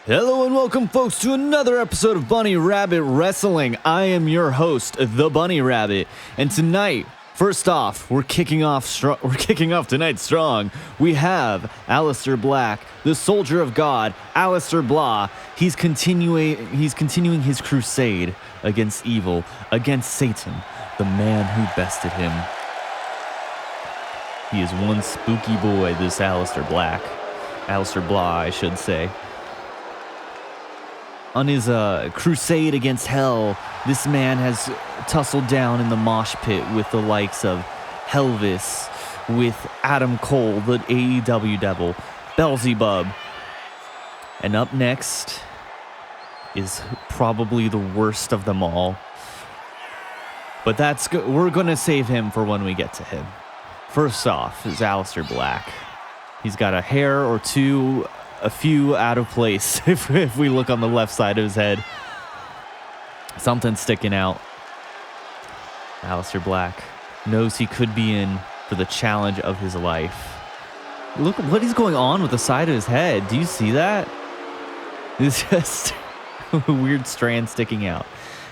Hello and welcome, folks, to another episode of Bunny Rabbit Wrestling. I am your host, the Bunny Rabbit, and tonight, first off, we're kicking off tonight strong. We have Aleister Black, the Soldier of God, Aleister Black. He's continuing his crusade against evil, against Satan, the man who bested him. He is one spooky boy, this Aleister Black. Aleister Black, I should say. On his crusade against hell, this man has tussled down in the mosh pit with the likes of Helvis, with Adam Cole, the AEW Devil, Beelzebub. And up next is probably the worst of them all. But we're going to save him for when we get to him. First off is Aleister Black. He's got a hair or two, a few out of place if we look on the left side of his head. Something's sticking out. Aleister Black knows he could be in for the challenge of his life. Look what is going on with the side of his head. Do you see that? It's just a weird strand sticking out.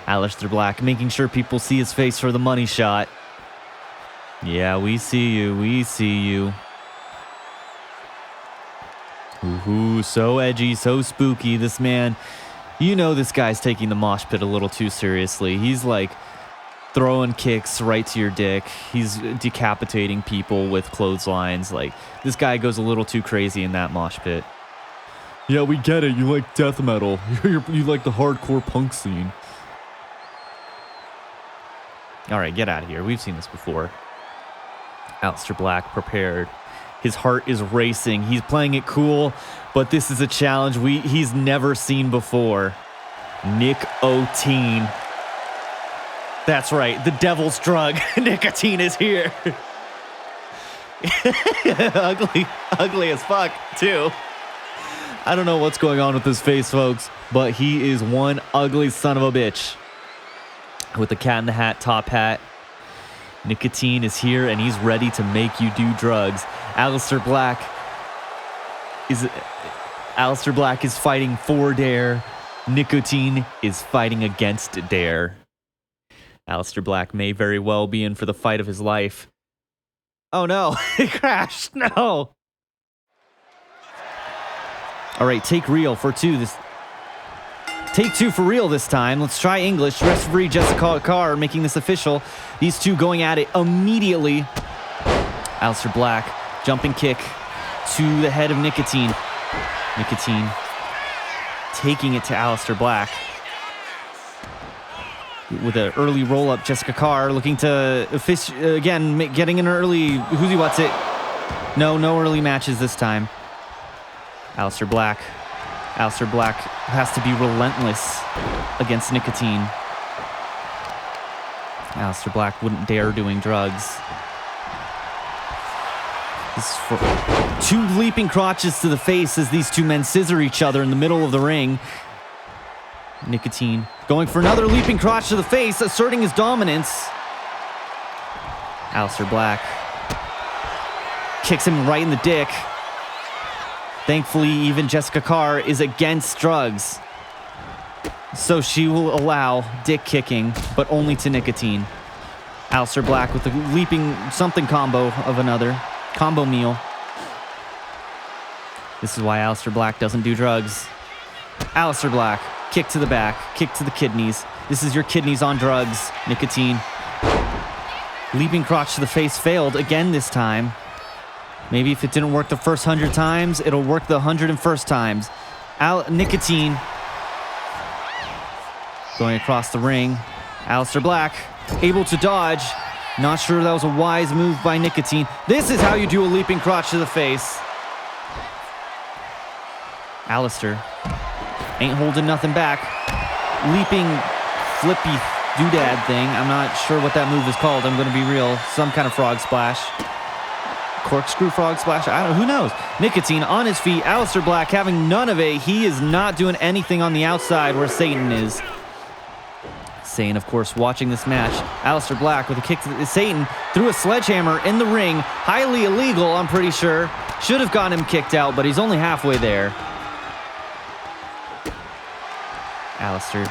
Aleister Black making sure people see his face for the money shot. Yeah, we see you. We see you. Ooh, so edgy, so spooky. This man, you know this guy's taking the mosh pit a little too seriously. He's like throwing kicks right to your dick. He's decapitating people with clotheslines. Like, this guy goes a little too crazy in that mosh pit. Yeah, we get it. You like death metal. You like the hardcore punk scene. All right, get out of here. We've seen this before. Aleister Black prepared. His heart is racing. He's playing it cool, but this is a challenge he's never seen before. Nicotine. That's right, the devil's drug. Nicotine is here. ugly as fuck, too. I don't know what's going on with his face, folks, but he is one ugly son of a bitch. With the Cat in the Hat top hat. Nicotine is here, and he's ready to make you do drugs. Aleister Black is fighting for Dare. Nicotine is fighting against Dare. Aleister Black may very well be in for the fight of his life. Oh no, it crashed. No. All right, take real for two. Take two for real this time. Let's try English. Referee Jessica Carr making this official. These two going at it immediately. Aleister Black, jumping kick to the head of Nicotine. Nicotine taking it to Aleister Black. With an early roll-up, Jessica Carr looking to, again, getting an early who's he what's it. No early matches this time. Aleister Black has to be relentless against Nicotine. Aleister Black wouldn't dare doing drugs. This is for two leaping crotches to the face as these two men scissor each other in the middle of the ring. Nicotine going for another leaping crotch to the face, asserting his dominance. Aleister Black kicks him right in the dick. Thankfully, even Jessica Carr is against drugs. So she will allow dick kicking, but only to Nicotine. Aleister Black with the leaping something combo of another. Combo meal. This is why Aleister Black doesn't do drugs. Aleister Black, kick to the back, kick to the kidneys. This is your kidneys on drugs, Nicotine. Leaping crotch to the face failed again this time. Maybe if it didn't work the first 100 times, it'll work the 101st times. Nicotine going across the ring. Aleister Black able to dodge. Not sure that was a wise move by Nicotine. This is how you do a leaping crotch to the face. Aleister ain't holding nothing back. Leaping flippy doodad thing. I'm not sure what that move is called. I'm going to be real. Some kind of frog splash. Corkscrew frog splash? I don't know. Who knows? Nicotine on his feet. Aleister Black having none of it. He is not doing anything on the outside where Satan is. Satan, of course, watching this match. Aleister Black with a kick to Satan threw a sledgehammer in the ring. Highly illegal, I'm pretty sure. Should have gotten him kicked out, but he's only halfway there. Aleister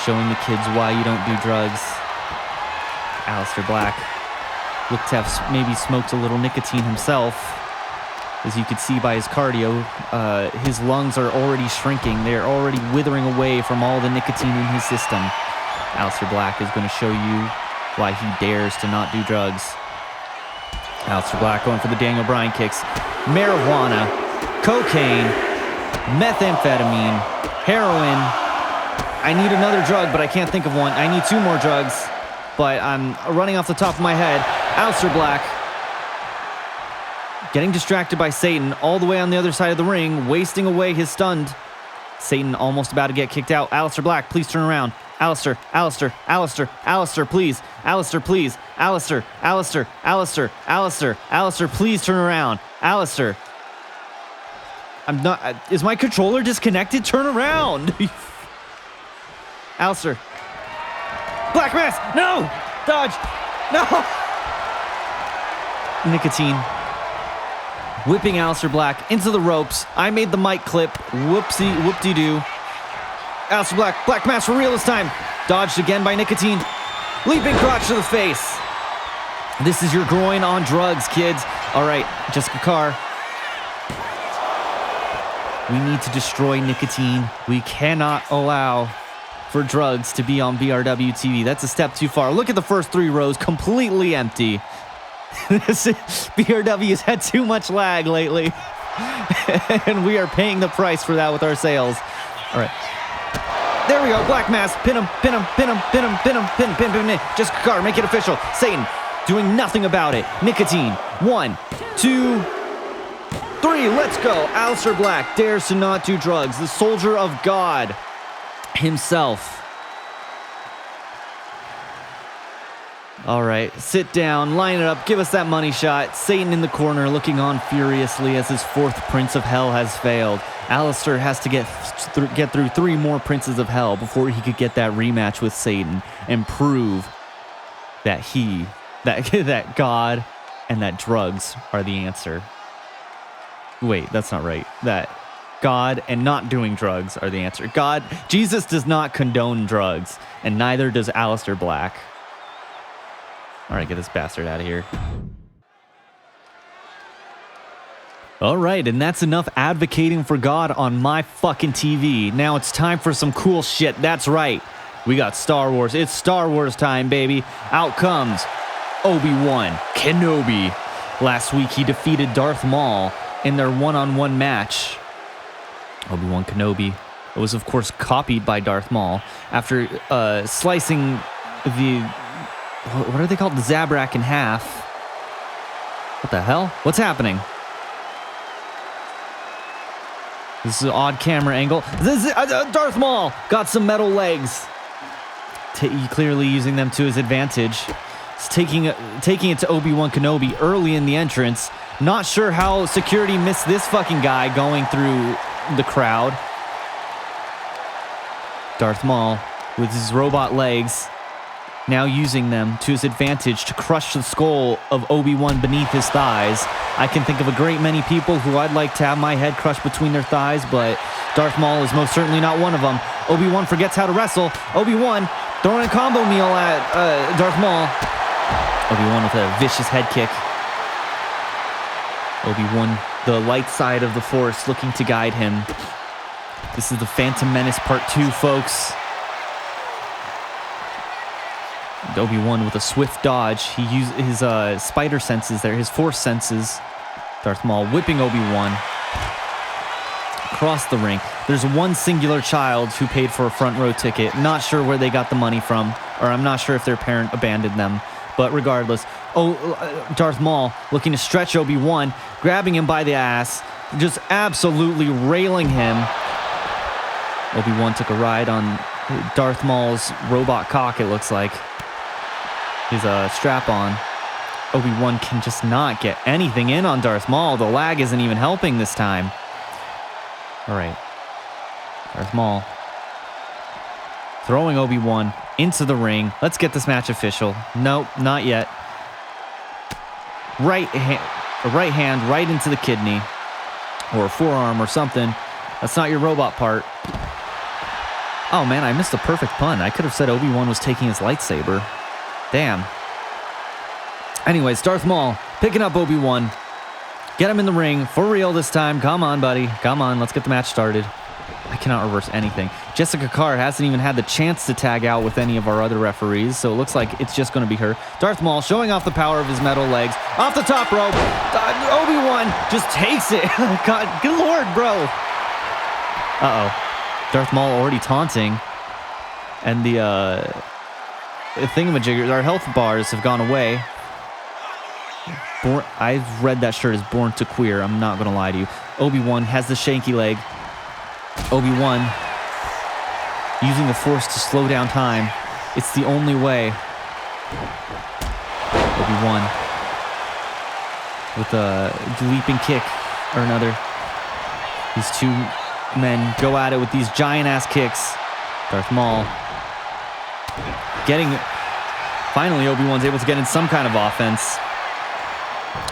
showing the kids why you don't do drugs. Aleister Black looked to have maybe smoked a little nicotine himself. As you could see by his cardio, his lungs are already shrinking. They're already withering away from all the nicotine in his system. Aleister Black is going to show you why he dares to not do drugs. Aleister Black going for the Daniel Bryan kicks. Marijuana, cocaine, methamphetamine, heroin. I need another drug, but I can't think of one. I need 2 more drugs, but I'm running off the top of my head. Aleister Black getting distracted by Satan all the way on the other side of the ring, wasting away his stunned. Satan almost about to get kicked out. Aleister Black, please turn around. Aleister, Aleister, Aleister, Aleister, please. Aleister, please. Aleister, Aleister, Aleister, Aleister, Aleister, please turn around. Aleister. I'm not... Is my controller disconnected? Turn around! Aleister. Black Mass! No! Dodge! No! Nicotine. Whipping Aleister Black into the ropes. I made the mic clip. Whoopsie, whoop-de-doo. Aleister Black, Black Mass for real this time. Dodged again by Nicotine. Leaping crotch to the face. This is your groin on drugs, kids. All right, Jessica Carr. We need to destroy Nicotine. We cannot allow for drugs to be on BRW TV. That's a step too far. Look at the first 3 rows, completely empty. BRW has had too much lag lately. And we are paying the price for that with our sales. All right. There we go. Black Mass. Pin him, pin him, pin him, pin him, pin him, pin, pin, pin, pin. Jessica Carr, make it official. Satan doing nothing about it. Nicotine. 1, 2, 3. Let's go. Aleister Black dares to not do drugs. The soldier of God himself. All right, sit down, line it up, give us that money shot. Satan in the corner looking on furiously as his 4th Prince of Hell has failed. Aleister has to get through 3 more Princes of Hell before he could get that rematch with Satan and prove that that God and that drugs are the answer. Wait, that's not right. That God and not doing drugs are the answer. Jesus does not condone drugs, and neither does Aleister Black. All right, get this bastard out of here. All right, and that's enough advocating for God on my fucking TV. Now it's time for some cool shit. That's right. We got Star Wars. It's Star Wars time, baby. Out comes Obi-Wan Kenobi. Last week, he defeated Darth Maul in their one-on-one match. Obi-Wan Kenobi was, of course, copied by Darth Maul after slicing the... What are they called? The Zabrak in half. What the hell? What's happening? This is an odd camera angle. This is, Darth Maul got some metal legs. Clearly using them to his advantage. He's taking it to Obi-Wan Kenobi early in the entrance. Not sure how security missed this fucking guy going through the crowd. Darth Maul with his robot legs, now using them to his advantage to crush the skull of Obi-Wan beneath his thighs. I can think of a great many people who I'd like to have my head crushed between their thighs, but Darth Maul is most certainly not one of them. Obi-Wan forgets how to wrestle. Obi-Wan throwing a combo meal at Darth Maul. Obi-Wan with a vicious head kick. Obi-Wan, the light side of the Force, looking to guide him. This is the Phantom Menace Part 2, folks. Obi-Wan with a swift dodge. He used his spider senses there, his Force senses. Darth Maul whipping Obi-Wan across the ring. There's one singular child who paid for a front row ticket. Not sure where they got the money from, or I'm not sure if their parent abandoned them. But regardless, Darth Maul looking to stretch Obi-Wan, grabbing him by the ass, just absolutely railing him. Obi-Wan took a ride on Darth Maul's robot cock, it looks like. His strap-on. Obi-Wan can just not get anything in on Darth Maul. The lag isn't even helping this time. All right. Darth Maul throwing Obi-Wan into the ring. Let's get this match official. Nope, not yet. Right hand right into the kidney or forearm or something. That's not your robot part. Oh, man, I missed a perfect pun. I could have said Obi-Wan was taking his lightsaber. Damn. Anyways, Darth Maul picking up Obi-Wan. Get him in the ring. For real this time. Come on, buddy. Come on. Let's get the match started. I cannot reverse anything. Jessica Carr hasn't even had the chance to tag out with any of our other referees, so it looks like it's just going to be her. Darth Maul showing off the power of his metal legs. Off the top rope. Obi-Wan just takes it. God, good lord, bro. Uh-oh. Darth Maul already taunting. And the thingamajiggers, our health bars have gone away. I've read that shirt as Born to Queer. I'm not going to lie to you. Obi-Wan has the shanky leg. Obi-Wan using the Force to slow down time. It's the only way. Obi-Wan with a leaping kick or another. These two men go at it with these giant-ass kicks. Darth Maul getting... Finally, Obi-Wan's able to get in some kind of offense.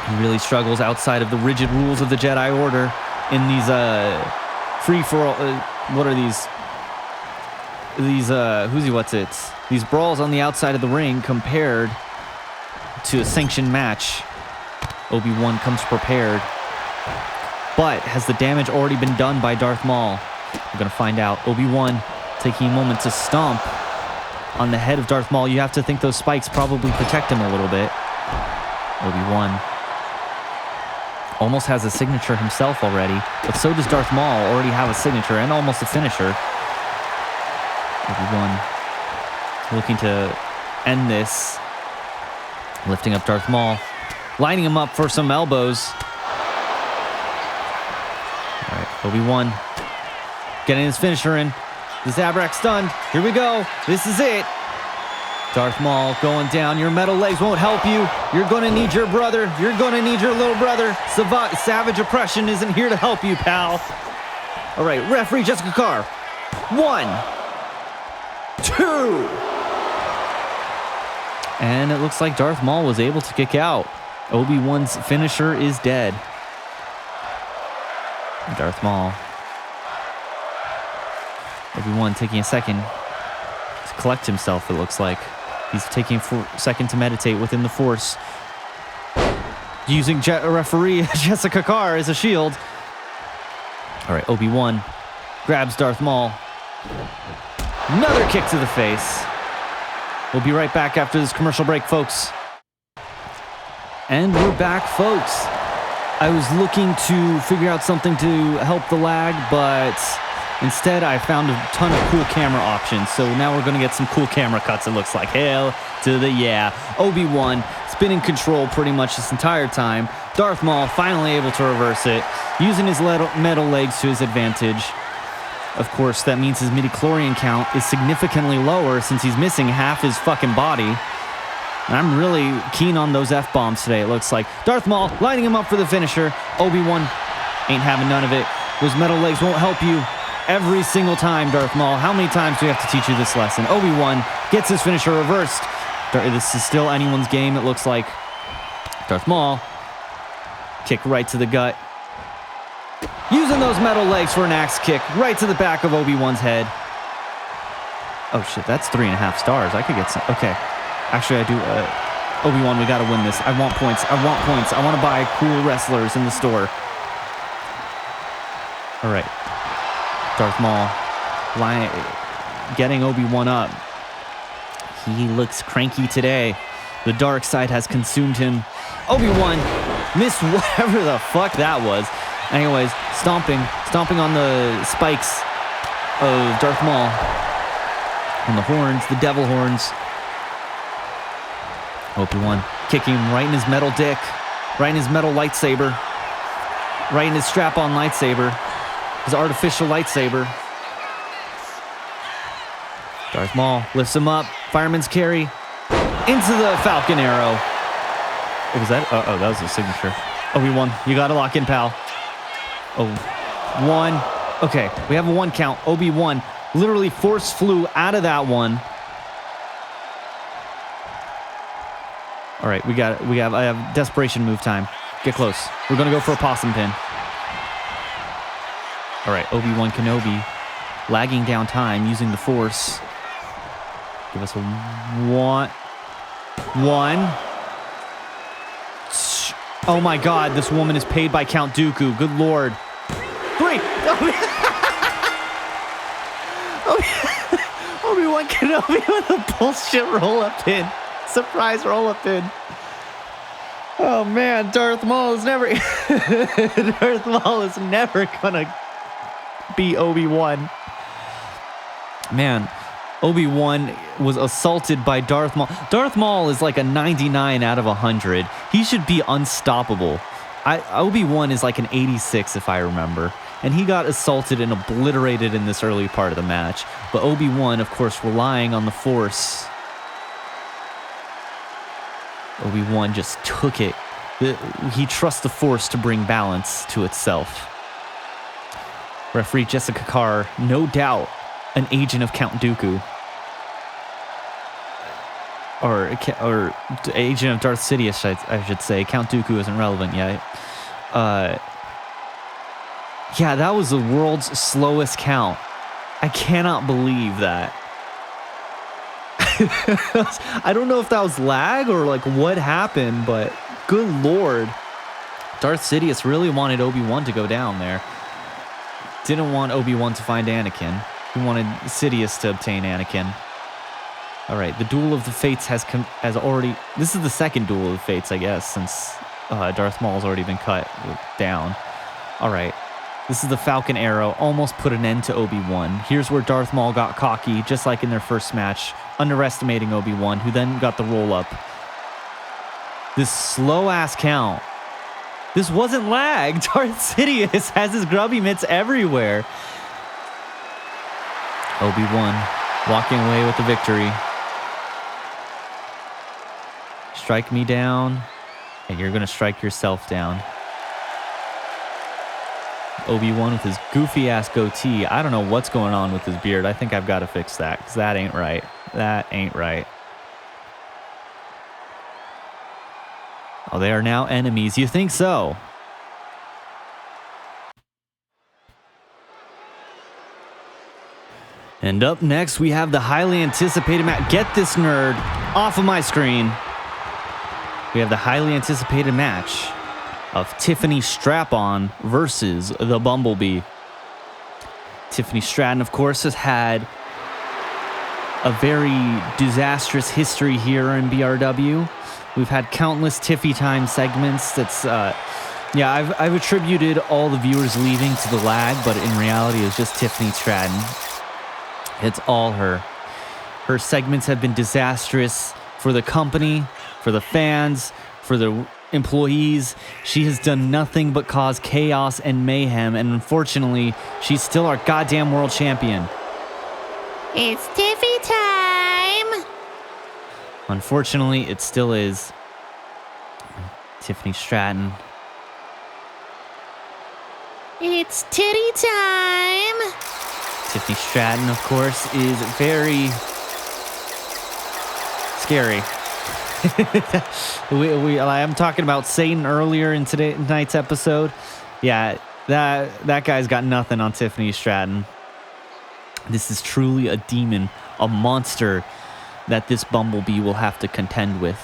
He really struggles outside of the rigid rules of the Jedi Order in these free-for-all... what are these? These, These brawls on the outside of the ring compared to a sanctioned match. Obi-Wan comes prepared. But has the damage already been done by Darth Maul? We're going to find out. Obi-Wan taking a moment to stomp on the head of Darth Maul. You have to think those spikes probably protect him a little bit. Obi-Wan almost has a signature himself already, but so does Darth Maul already have a signature and almost a finisher. Obi-Wan looking to end this. Lifting up Darth Maul. Lining him up for some elbows. All right, Obi-Wan getting his finisher in. The Zabrak stunned. Here we go. This is it. Darth Maul going down. Your metal legs won't help you. You're going to need your brother. You're going to need your little brother. Savage oppression isn't here to help you, pal. All right, referee Jessica Carr. 1, 2. And it looks like Darth Maul was able to kick out. Obi-Wan's finisher is dead. Darth Maul. Obi-Wan taking a second to collect himself, it looks like. He's taking a second to meditate within the Force. Using referee Jessica Carr as a shield. All right, Obi-Wan grabs Darth Maul. Another kick to the face. We'll be right back after this commercial break, folks. And we're back, folks. I was looking to figure out something to help the lag, but instead I found a ton of cool camera options. So now we're going to get some cool camera cuts, it looks like. Hell to the yeah. Obi-Wan has been in control pretty much this entire time. Darth Maul finally able to reverse it, using his metal legs to his advantage. Of course, that means his midichlorian count is significantly lower since he's missing half his fucking body. And I'm really keen on those F-bombs today, it looks like. Darth Maul lining him up for the finisher. Obi-Wan ain't having none of it. Those metal legs won't help you every single time, Darth Maul. How many times do we have to teach you this lesson? Obi-Wan gets his finisher reversed. This is still anyone's game, it looks like. Darth Maul. Kick right to the gut. Using those metal legs for an axe kick right to the back of Obi-Wan's head. Oh shit, that's 3.5 stars. I could get some. Okay. Actually, I do. Obi-Wan, we gotta win this. I want points. I want points. I want to buy cool wrestlers in the store. All right. Darth Maul getting Obi-Wan up. He looks cranky today. The dark side has consumed him. Obi-Wan missed whatever the fuck that was. Anyways, stomping on the spikes of Darth Maul. On the horns, the devil horns. Obi-Wan kicking him right in his metal dick. Right in his metal lightsaber. Right in his strap-on lightsaber. His artificial lightsaber. Darth Maul lifts him up. Fireman's carry. Into the Falcon Arrow. What was that? Oh, that was a signature. Obi-Wan, you gotta lock in, pal. Oh, 1. Okay, we have a 1 count. Obi-Wan literally force flew out of that one. All right, I have desperation move time. Get close. We're gonna go for a possum pin. All right, Obi-Wan Kenobi lagging down time using the Force. Give us a one. Oh my God, this woman is paid by Count Dooku. Good Lord. 3. Obi-Wan Kenobi with a bullshit roll-up pin. Surprise roll-up pin. Oh man, Darth Maul is never gonna be Obi-Wan. Man, Obi-Wan was assaulted by Darth Maul. Darth Maul is like a 99 out of 100. He should be unstoppable. Obi-Wan is like an 86 if I remember. And he got assaulted and obliterated in this early part of the match. But Obi-Wan, of course, relying on the Force. Obi-Wan just took it. He trusts the Force to bring balance to itself. Referee Jessica Carr, no doubt, an agent of Count Dooku. Or agent of Darth Sidious, I should say. Count Dooku isn't relevant yet. Yeah, that was the world's slowest count. I cannot believe that. I don't know if that was lag or like what happened, but good Lord. Darth Sidious really wanted Obi-Wan to go down there. Didn't want Obi-Wan to find Anakin. He wanted Sidious to obtain Anakin. All right, the Duel of the Fates has already... This is the second Duel of the Fates, I guess, since Darth Maul's already been cut down. All right, this is the Falcon Arrow. Almost put an end to Obi-Wan. Here's where Darth Maul got cocky, just like in their first match, underestimating Obi-Wan, who then got the roll-up. This slow-ass count. This wasn't lag. Darth Sidious has his grubby mitts everywhere. Obi-Wan walking away with the victory. Strike me down, and you're going to strike yourself down. Obi-Wan with his goofy-ass goatee. I don't know what's going on with his beard. I think I've got to fix that, because that ain't right. That ain't right. Oh, they are now enemies. You think so? And up next, we have the highly anticipated match. Get this nerd off of my screen. We have the highly anticipated match of Tiffany Strap-on versus the Bumblebee. Tiffany Stratton, of course, has had a very disastrous history here in BRW. We've had countless Tiffy time segments. That's, yeah, I've attributed all the viewers leaving to the lag, but in reality, it's just Tiffany Stratton. It's all her. Her segments have been disastrous for the company, for the fans, for the employees. She has done nothing but cause chaos and mayhem, and unfortunately, she's still our goddamn world champion. It's Tiffy time! Unfortunately, it still is. Tiffany Stratton. It's titty time! Tiffany Stratton, of course, is very scary. I'm talking about Satan earlier in tonight's episode. Yeah, that guy's got nothing on Tiffany Stratton. This is truly a demon, a monster that this Bumblebee will have to contend with.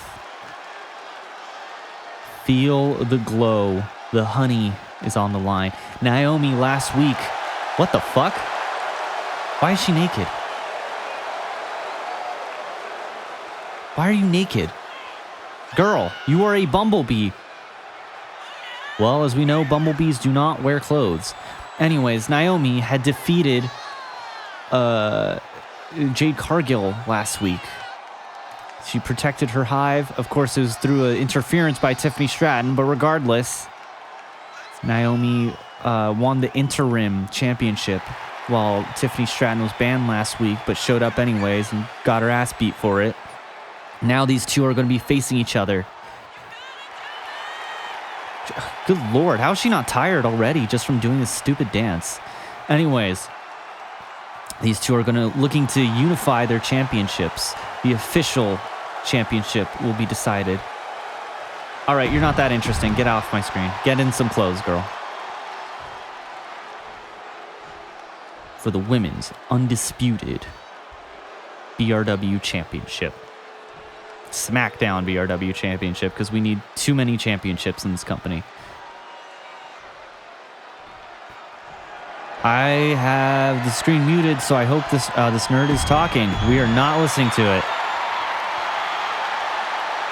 Feel the glow. The honey is on the line. Naomi last week. What the fuck? Why is she naked? Why are you naked? Girl, you are a bumblebee. Well, as we know, bumblebees do not wear clothes. Anyways, Naomi had defeated Jade Cargill last week. She protected her hive. Of course, it was through an interference by Tiffany Stratton, but regardless, Naomi won the interim championship while Tiffany Stratton was banned last week, but showed up anyways and got her ass beat for it. Now these two are going to be facing each other. Good Lord, how is she not tired already just from doing this stupid dance? Anyways, these two are looking to unify their championships. The official championship will be decided. All right, you're not that interesting. Get off my screen. Get in some clothes, girl. for the women's undisputed BRW championship. SmackDown BRW championship, because we need too many championships in this company. I have the screen muted, so I hope this nerd is talking. We are not listening to it.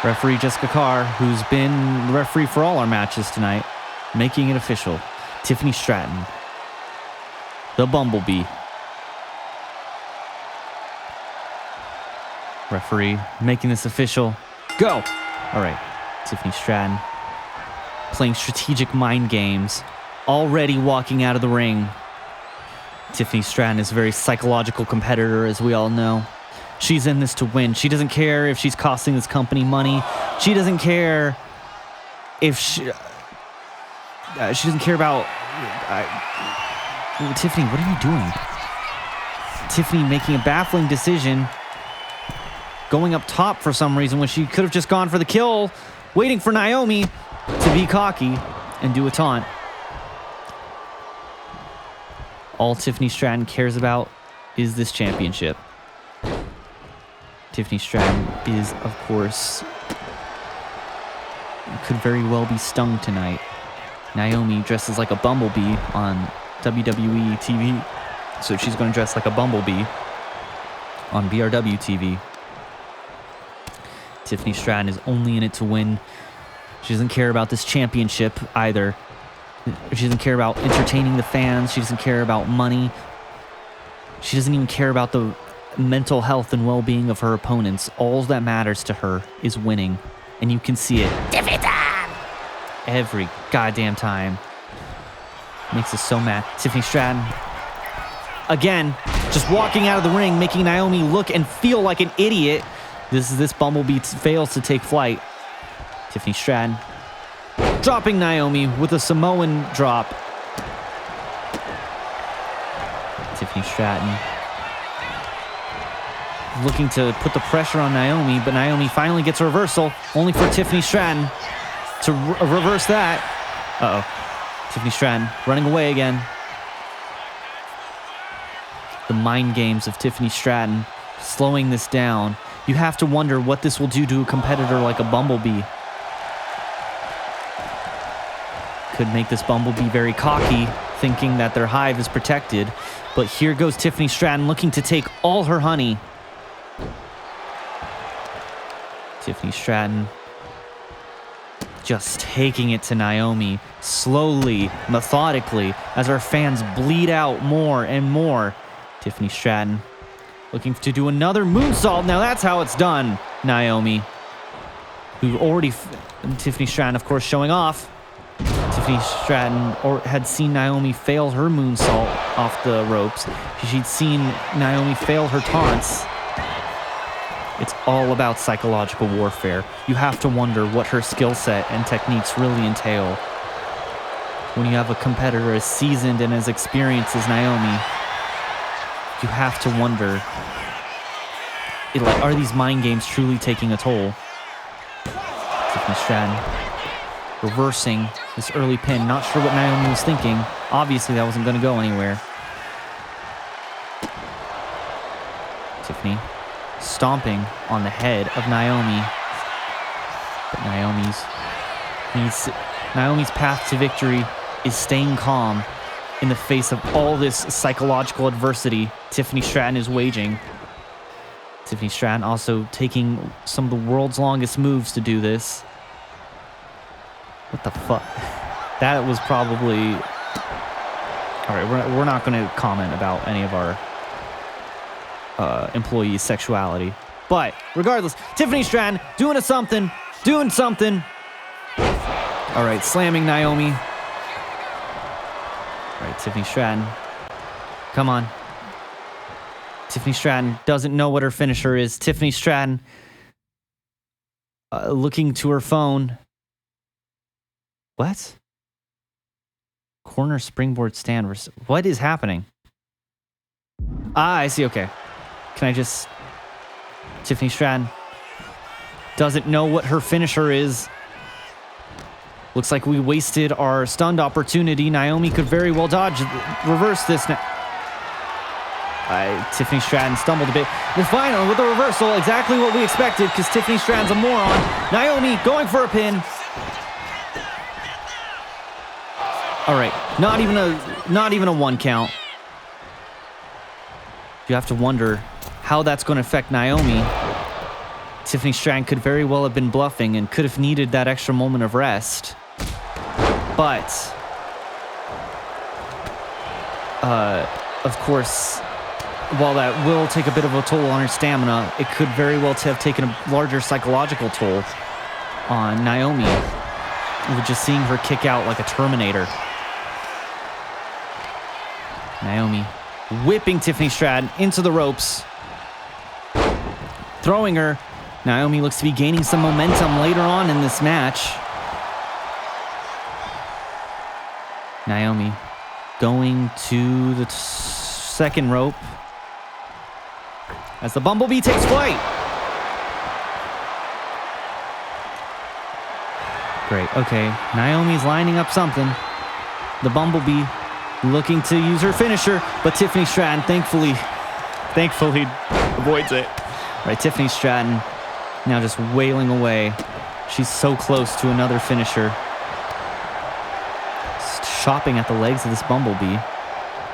Referee Jessica Carr, who's been the referee for all our matches tonight, making it official. Tiffany Stratton, the Bumblebee. Referee making this official. Go! All right, Tiffany Stratton playing strategic mind games, already walking out of the ring. Tiffany Stratton is a very psychological competitor, as we all know. She's in this to win. She doesn't care if she's costing this company money. She doesn't care if she doesn't care about... Tiffany, what are you doing? Tiffany making a baffling decision, going up top for some reason when she could have just gone for the kill, waiting for Naomi to be cocky and do a taunt. All Tiffany Stratton cares about is this championship. Tiffany Stratton is, of course, could very well be stung tonight. Naomi dresses like a bumblebee on WWE TV, so she's going to dress like a bumblebee on BRW TV. Tiffany Stratton is only in it to win. She doesn't care about this championship either. She doesn't care about entertaining the fans. She doesn't care about money. She doesn't even care about the mental health and well-being of her opponents. All that matters to her is winning, and you can see it every goddamn time. Makes us so mad. Tiffany Stratton, again, just walking out of the ring, making Naomi look and feel like an idiot. This Bumblebee fails to take flight. Tiffany Stratton dropping Naomi with a Samoan drop. Tiffany Stratton looking to put the pressure on Naomi, but Naomi finally gets a reversal, only for Tiffany Stratton to reverse that. Uh-oh. Tiffany Stratton running away again. The mind games of Tiffany Stratton slowing this down. You have to wonder what this will do to a competitor like a Bumblebee. Could make this Bumblebee very cocky, thinking that their hive is protected. But here goes Tiffany Stratton looking to take all her honey. Tiffany Stratton just taking it to Naomi, slowly, methodically, as our fans bleed out more and more. Tiffany Stratton looking to do another moonsault. Now that's how it's done, Naomi. Who already... Tiffany Stratton, of course, showing off. Tiffany Stratton had seen Naomi fail her moonsault off the ropes. She'd seen Naomi fail her taunts. It's all about psychological warfare. You have to wonder what her skill set and techniques really entail. When you have a competitor as seasoned and as experienced as Naomi, you have to wonder, are these mind games truly taking a toll? Tiffany Stratton reversing this early pin. Not sure what Naomi was thinking. Obviously, that wasn't going to go anywhere. Tiffany stomping on the head of Naomi. But Naomi's path to victory is staying calm in the face of all this psychological adversity Tiffany Stratton is waging. Tiffany Stratton also taking some of the world's longest moves to do this. What the fuck? That was probably... Alright, we're not going to comment about any of our employees' sexuality. But, regardless, Tiffany Stratton doing something. Alright, slamming Naomi. Alright, Tiffany Stratton. Come on. Tiffany Stratton doesn't know what her finisher is. Tiffany Stratton looking to her phone. What? Corner springboard stand. What is happening? Ah, I see. Okay. Can I just... Tiffany Stratton doesn't know what her finisher is. Looks like we wasted our stunned opportunity. Naomi could very well dodge, reverse this now. Tiffany Stratton stumbled a bit. The final with the reversal, exactly what we expected because Tiffany Stratton's a moron. Naomi going for a pin. All right, not even a 1 count. You have to wonder how that's going to affect Naomi. Tiffany Stratton could very well have been bluffing and could have needed that extra moment of rest. But, of course, while that will take a bit of a toll on her stamina, it could very well have taken a larger psychological toll on Naomi. We're just seeing her kick out like a Terminator. Naomi whipping Tiffany Stratton into the ropes. Throwing her. Naomi looks to be gaining some momentum later on in this match. Naomi going to the second rope as the Bumblebee takes flight. Great, okay. Naomi's lining up something. The Bumblebee looking to use her finisher, but Tiffany Stratton thankfully avoids it. Right, Tiffany Stratton now just wailing away. She's so close to another finisher. Chopping at the legs of this Bumblebee.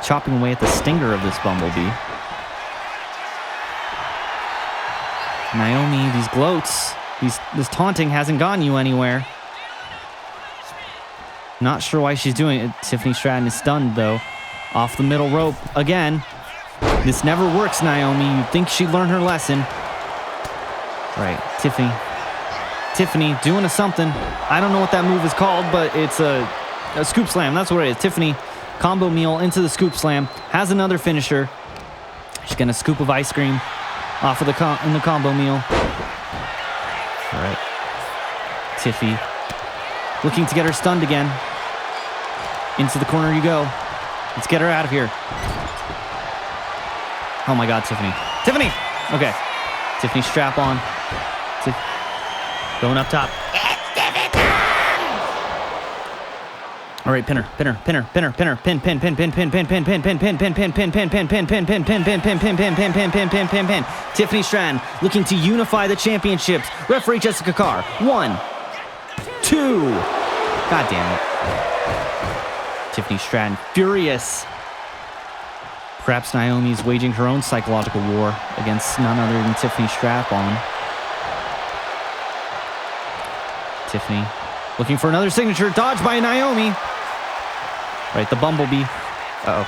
Chopping away at the stinger of this Bumblebee. Naomi, these gloats, this taunting hasn't gotten you anywhere. Not sure why she's doing it. Tiffany Stratton is stunned, though. Off the middle rope again. This never works, Naomi. You'd think she'd learn her lesson. Right, Tiffany doing a something. I don't know what that move is called, but it's a scoop slam. That's what it is. Tiffany combo meal into the scoop slam. Has another finisher. She's getting a scoop of ice cream off of the combo meal. All right. Tiffy looking to get her stunned again. Into the corner you go. Let's get her out of here. Oh my God, Tiffany. Tiffany! Okay. Tiffany strap on. Going up top. All right, pinner. Pin. Tiffany Stratton looking to unify the championships. Referee Jessica Carr. 1, 2. God damn it. Tiffany Stratton furious. Perhaps Naomi's waging her own psychological war against none other than Tiffany Strap-on. Tiffany looking for another signature. Dodged by Naomi. Right, the Bumblebee. Uh-oh.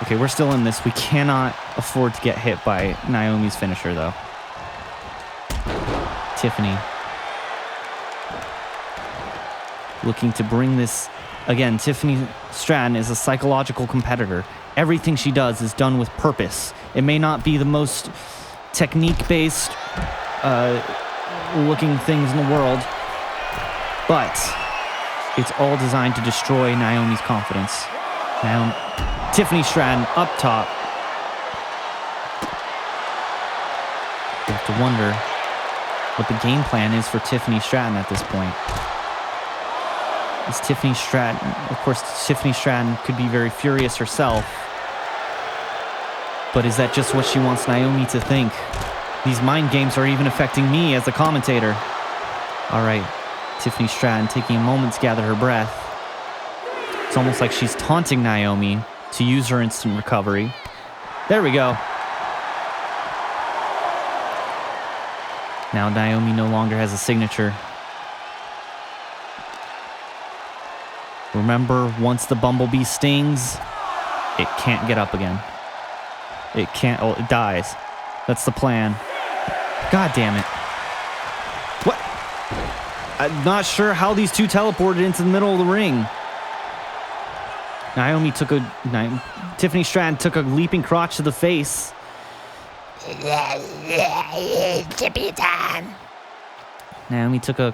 Okay, we're still in this. We cannot afford to get hit by Naomi's finisher, though. Tiffany looking to bring this. Again, Tiffany Stratton is a psychological competitor. Everything she does is done with purpose. It may not be the most technique-based looking things in the world, but it's all designed to destroy Naomi's confidence. Tiffany Stratton up top. You have to wonder what the game plan is for Tiffany Stratton at this point. Is Tiffany Stratton, of course, Tiffany Stratton could be very furious herself, but is that just what she wants Naomi to think? These mind games are even affecting me as a commentator. All right, Tiffany Stratton taking a moment to gather her breath. It's almost like she's taunting Naomi to use her instant recovery. There we go. Now Naomi no longer has a signature. Remember, once the Bumblebee stings, it can't get up again. It can't, it dies. That's the plan. God damn it. What? I'm not sure how these two teleported into the middle of the ring. Tiffany Stratton took a leaping crotch to the face. Tippy time. Naomi took a...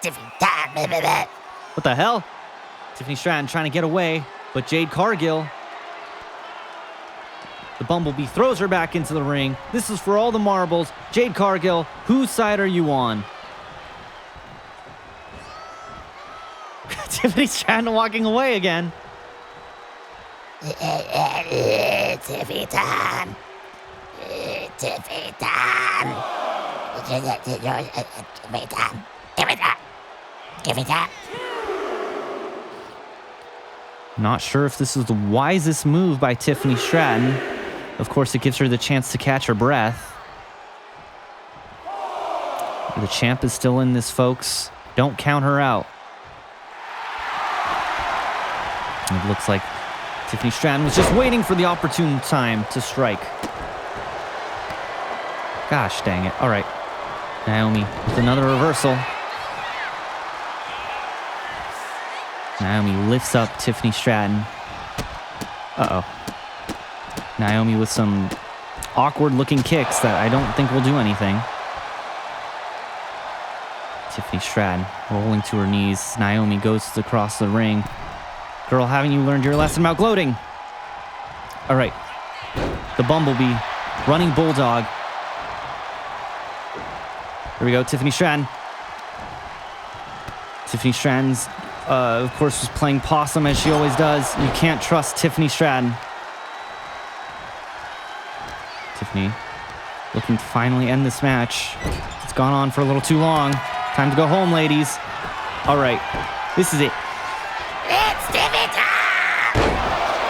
Tippy time. What the hell? Tiffany Stratton trying to get away, but Jade Cargill, the Bumblebee, throws her back into the ring. This is for all the marbles. Jade Cargill, whose side are you on? Tiffany Stratton walking away again. Tiffy time. Tiffy time. Tiffy time. Tiffy time. Not sure if this is the wisest move by Tiffany Stratton. Of course, it gives her the chance to catch her breath. The champ is still in this, folks. Don't count her out. It looks like Tiffany Stratton was just waiting for the opportune time to strike. Gosh dang it. All right. Naomi with another reversal. Naomi lifts up Tiffany Stratton. Uh-oh. Naomi with some awkward-looking kicks that I don't think will do anything. Tiffany Stratton rolling to her knees. Naomi goes across the ring. Girl, haven't you learned your lesson about gloating? All right. The Bumblebee, running Bulldog. Here we go, Tiffany Stratton. Tiffany Stratton's, of course, was playing possum as she always does. You can't trust Tiffany Stratton. Tiffany looking to finally end this match. It's gone on for a little too long. Time to go home, ladies. All right, this is it. It's Tiffy time.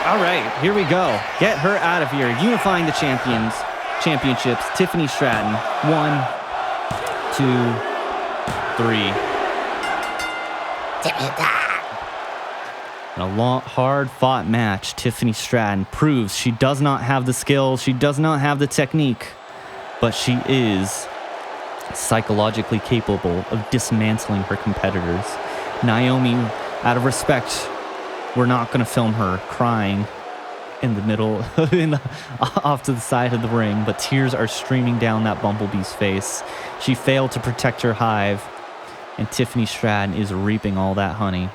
All right, here we go. Get her out of here. Unifying the championships. Tiffany Stratton. 1, 2, 3. Tiffy time. In a long, hard-fought match, Tiffany Stratton proves she does not have the skill, she does not have the technique, but she is psychologically capable of dismantling her competitors. Naomi, out of respect, we're not going to film her crying in the middle, off to the side of the ring, but tears are streaming down that Bumblebee's face. She failed to protect her hive, and Tiffany Stratton is reaping all that honey.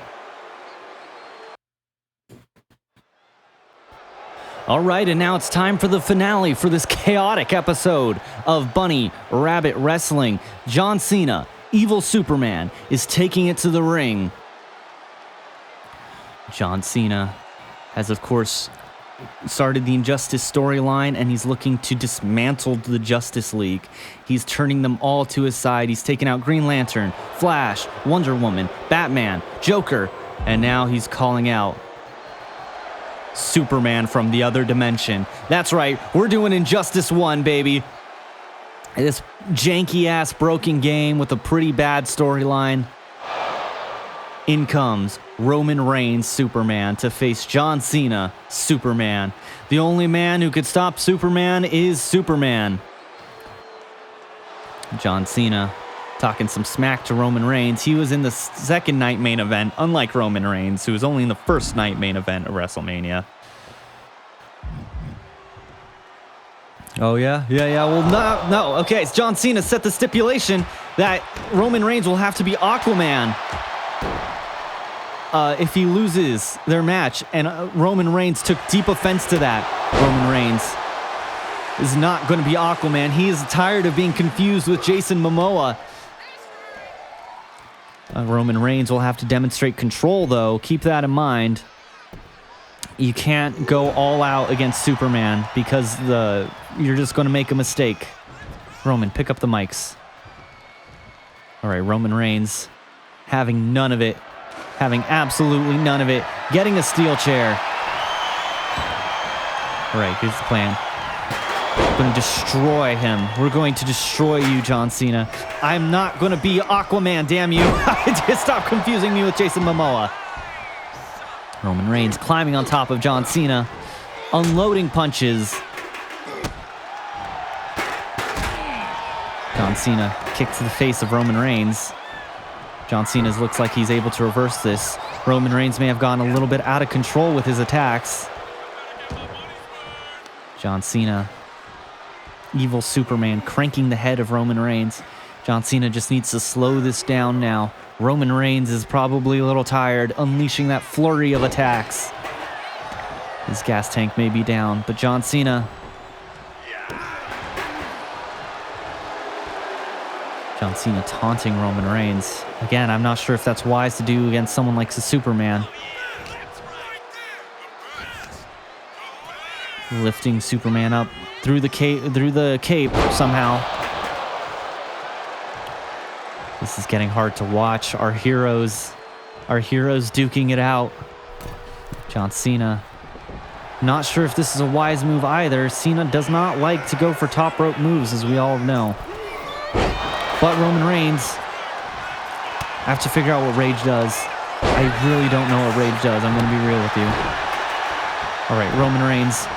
All right, and now it's time for the finale for this chaotic episode of Bunny Rabbit Wrestling. John Cena, Evil Superman, is taking it to the ring. John Cena has, of course, started the Injustice storyline, and he's looking to dismantle the Justice League. He's turning them all to his side. He's taken out Green Lantern, Flash, Wonder Woman, Batman, Joker, and now he's calling out Superman from the other dimension. That's right, we're doing Injustice 1, baby. This janky-ass broken game with a pretty bad storyline. In comes Roman Reigns, Superman, to face John Cena, Superman. The only man who could stop Superman is Superman. John Cena talking some smack to Roman Reigns. He was in the second night main event, unlike Roman Reigns, who was only in the first night main event of WrestleMania. Oh, yeah? Yeah. Well, no. Okay, it's John Cena set the stipulation that Roman Reigns will have to be Aquaman if he loses their match. And Roman Reigns took deep offense to that. Roman Reigns is not going to be Aquaman. He is tired of being confused with Jason Momoa. Roman Reigns will have to demonstrate control, though. Keep that in mind. You can't go all out against Superman because you're just going to make a mistake. Roman, pick up the mics. All right, Roman Reigns having none of it. Having absolutely none of it. Getting a steel chair. All right, here's the plan. We're going to destroy him. We're going to destroy you, John Cena. I'm not going to be Aquaman, damn you. Stop confusing me with Jason Momoa. Roman Reigns climbing on top of John Cena. Unloading punches. John Cena kicks to the face of Roman Reigns. John Cena looks like he's able to reverse this. Roman Reigns may have gone a little bit out of control with his attacks. John Cena, Evil Superman, cranking the head of Roman Reigns. John Cena just needs to slow this down now. Roman Reigns is probably a little tired, unleashing that flurry of attacks. His gas tank may be down, but John Cena... John Cena taunting Roman Reigns. Again, I'm not sure if that's wise to do against someone like the Superman. Lifting Superman up through the cape somehow. This is getting hard to watch. Our heroes duking it out. John Cena. Not sure if this is a wise move either. Cena does not like to go for top rope moves, as we all know. But Roman Reigns, I have to figure out what Rage does. I really don't know what Rage does. I'm going to be real with you. All right, Roman Reigns.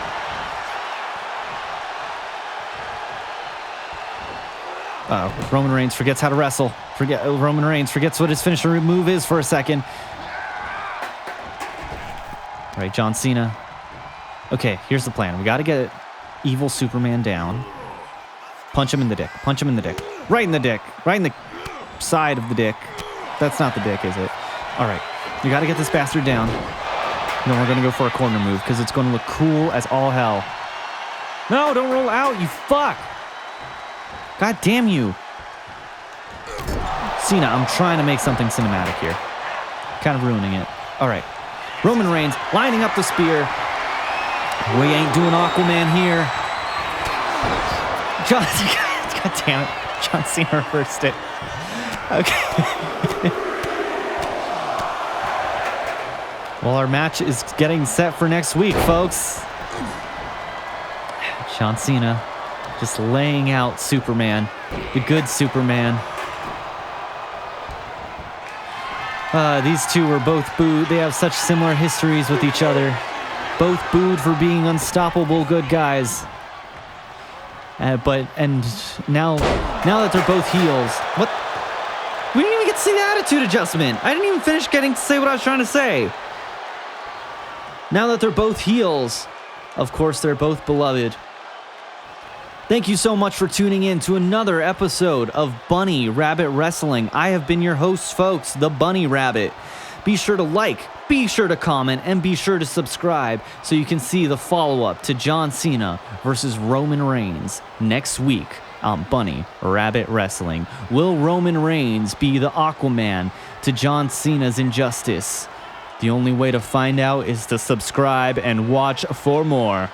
Roman Reigns forgets how to wrestle. Roman Reigns forgets what his finisher move is for a second. All right, John Cena. Okay, here's the plan. We got to get evil Superman down. Punch him in the dick. Punch him in the dick. Right in the dick. Right in the side of the dick. That's not the dick, is it? All right. We got to get this bastard down. Then we're going to go for a corner move because it's going to look cool as all hell. No, don't roll out, you fuck. God damn you. Cena, I'm trying to make something cinematic here. Kind of ruining it. All right. Roman Reigns lining up the spear. We ain't doing Aquaman here. God damn it. John Cena reversed it. Okay. Well, our match is getting set for next week, folks. John Cena just laying out Superman. The good Superman. These two were both booed. They have such similar histories with each other. Both booed for being unstoppable good guys. But now that they're both heels, what? We didn't even get to see the attitude adjustment. I didn't even finish getting to say what I was trying to say. Now that they're both heels, of course they're both beloved. Thank you so much for tuning in to another episode of Bunny Rabbit Wrestling. I have been your host, folks, the Bunny Rabbit. Be sure to like, be sure to comment, and be sure to subscribe so you can see the follow-up to John Cena versus Roman Reigns next week on Bunny Rabbit Wrestling. Will Roman Reigns be the Aquaman to John Cena's injustice? The only way to find out is to subscribe and watch for more.